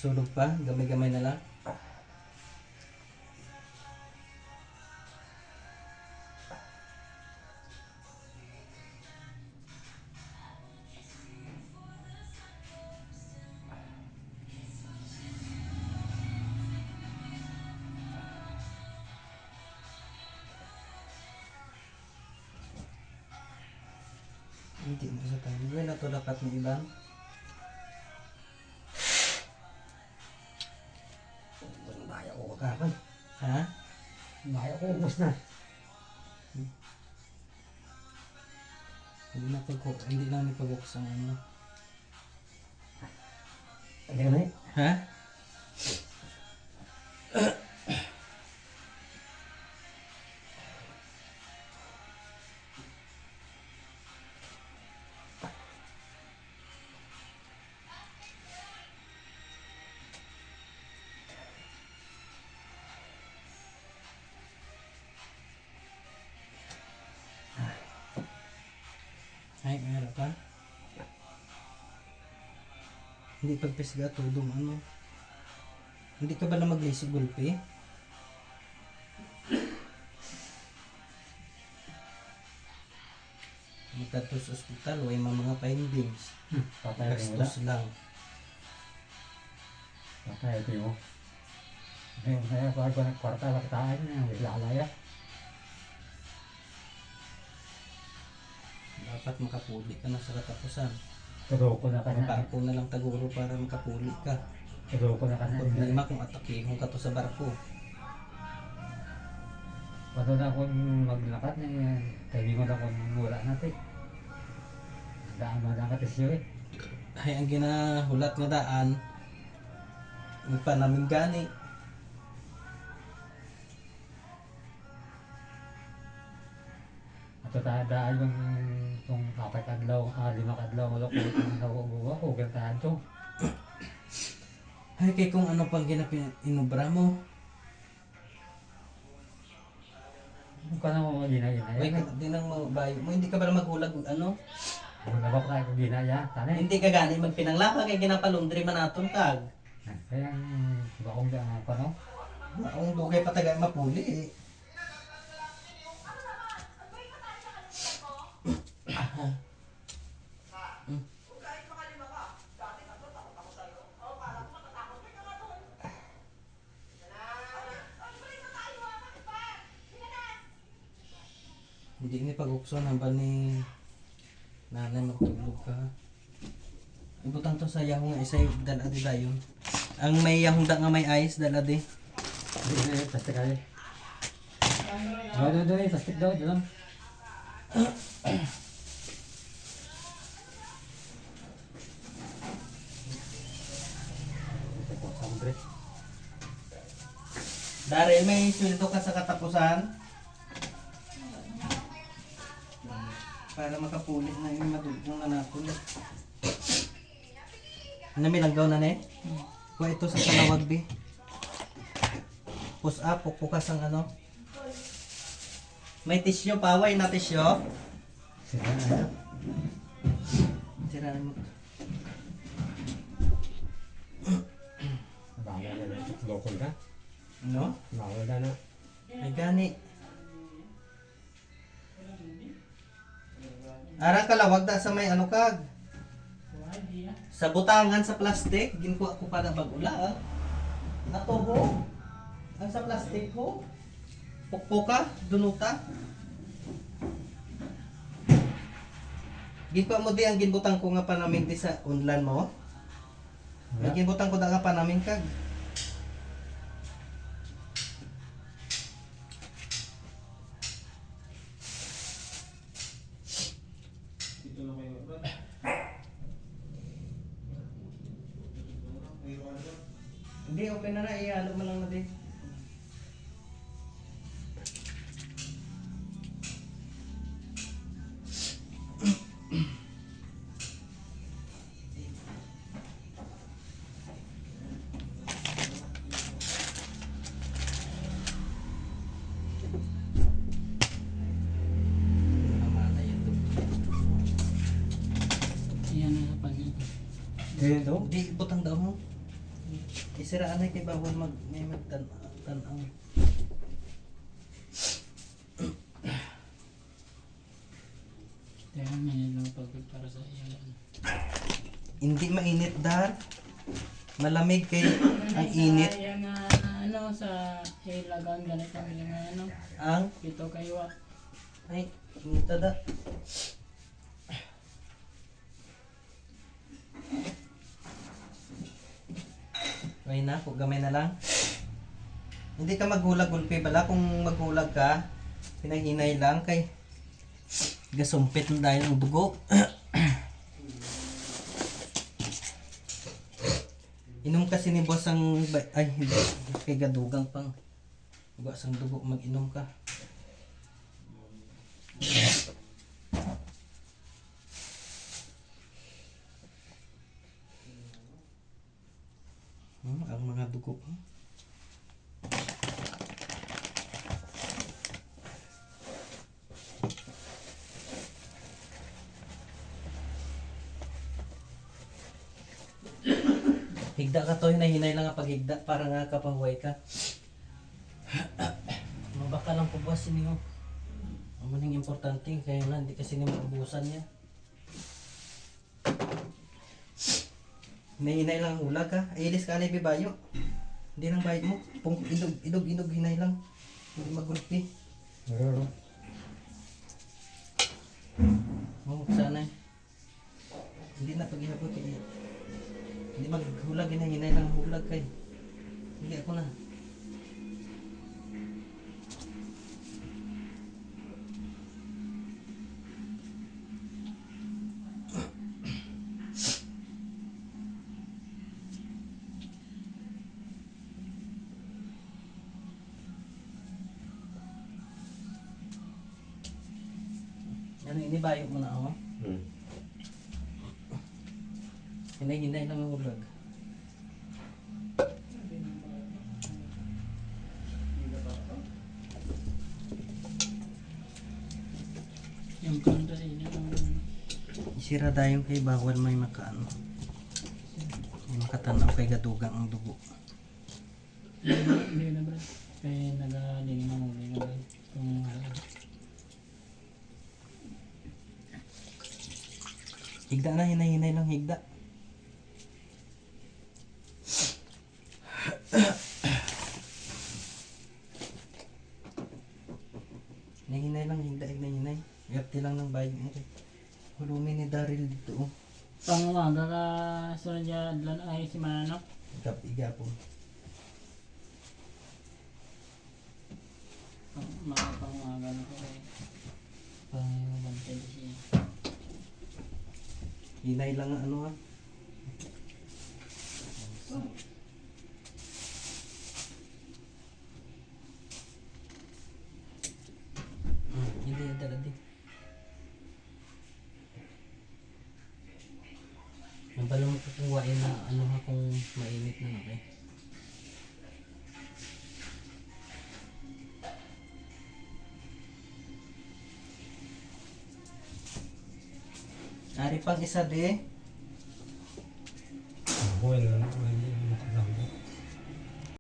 Sulog pa, gamay-gamay na lang. Hindi mo sa tayo. May natulapat ng ibang. Bahaya ko kapan. Ha? Bahaya ko ubos na. Hindi na nipag-hook ang ano. Hindi na eh. Ha? Ay, meron ka? Hindi pagpisga, tudong ano. Hindi ka ba na maglisig gulpi? Magkato sa ospital, way mga findings. Patay ito mo. Gastos lang. Patay ito mo. Ngayon kaya pag ko nagkwarta lakitaan na, lalaya. Dapat makapuli ka na sa katapusan. Tudo ko na kanya. Mapako na lang taguro para makapuli ka. Tudo ko na kanya. Problema kung atakihon ka to sa barko. Pato na akong maglakad na yan. Kaibigan na akong wala natin. Daan mo na katisyo eh. Ay, ang ginahulat nga daan, magpanaming gani. Ato tayo daan yung apat kadlaw, lima kadlaw, wala ko itong nakukuha ko, gantahan to. Ay, kay kung ano pang inubra mo. Kung ka na mo ginaya Ay, yan. di nang mabayo mo. Hindi ka ba na maghulag, ano? Kung nabak tayo kung ginaya, tanay. Hindi ka gani magpinanglapa kay ginapalundri manaton kag. Kaya bakong di ang ano? Ang dugay pa tagay mapuli eh. Hindi ni pag-ukson hamba ni nanay magtulog ka. Ibutang to sa yahong nga isa yung daladi dayon. Ang may yahong da nga may ice daladi. Hindi na yun, plastic kayo. Doon, plastic daw, doon. Daryl, may sweldo ka sa katapusan? Para makapulit na yung madugtong na napon. Namilanggaw na ne? Kuha ito sa kalawag bi. Push up, pukas ang ano. May tisyo, paway na tisyo. Sira na yun. Sira na mo. Bawal na lang. Local ka? No? Bawal na na. Ay gani. Arang kalawag da sa may ano kag. Sa butangan sa plastic, ginkuha ko para bagula ah. Natubo. Ang sa plastic ko. Pukpuka, dunuta. Ginkuha mo di ang ginbutang ko nga panamin di sa unlan mo. May ginbutang ko da nga panamin kag. Hindi, okay na na. Ihalog mo lang na din. Ganyan to? Hindi, butang daw mo. siraan na kay bawal may magtan-ang. Kaya may lang pagod para sa iyo. Hindi mainit dar. Malamig kay ang init. Yung ano sa hilagang ganito yung ano. Ang Ito kayo ay init da. Ay na, kung gamay na lang. Hindi ka maghulag gulpi bala kung maghulag ka. Pinahinay lang kay gasumpit na dahil ng dugo. Inom kasi ni boss ang ay hindi kay gadugang pang ugas ang dugo mag-inom ka. Ang mga dugo. Higda ka to, hinahinay lang ang paghigda para nga kapahuway ka. Mabaka lang pubuas niyo. Ang maning importante, kaya na hindi kasi ni maubusan niya. Hinahinay lang ang ulag ha. Ailis ka na ibibayo. Hindi lang bayad mo. Idog, hinay lang. Hindi magulpi. Oo, sana eh. Hindi na paghihapot eh. Hindi maghulag, hinay lang ang hulag kay. Hindi ako na. Ano, inibayo mo na ako? Hinay lang ang ulag. yung kanta ini Isira dahil kay bawal may makaano. May makatanaw kay gadugang ang dugo. hindi na bro. Kaya nagaling mo na bro. Kung Higda na, hinay lang higda. Hinay lang higda, hinay. Gapti lang ng bayad mo. Hulumi ni Daryl dito. Oh. pangumaga ka sunod niya adlan ay si Manok. Igapon. Mga pangumaga na ko kay pangabantay siya. Hinay lang ang ano ha. Hindi, dala. Ang pala mo kukuhain na ano ha kung mainit na okay. Ari pang isa de.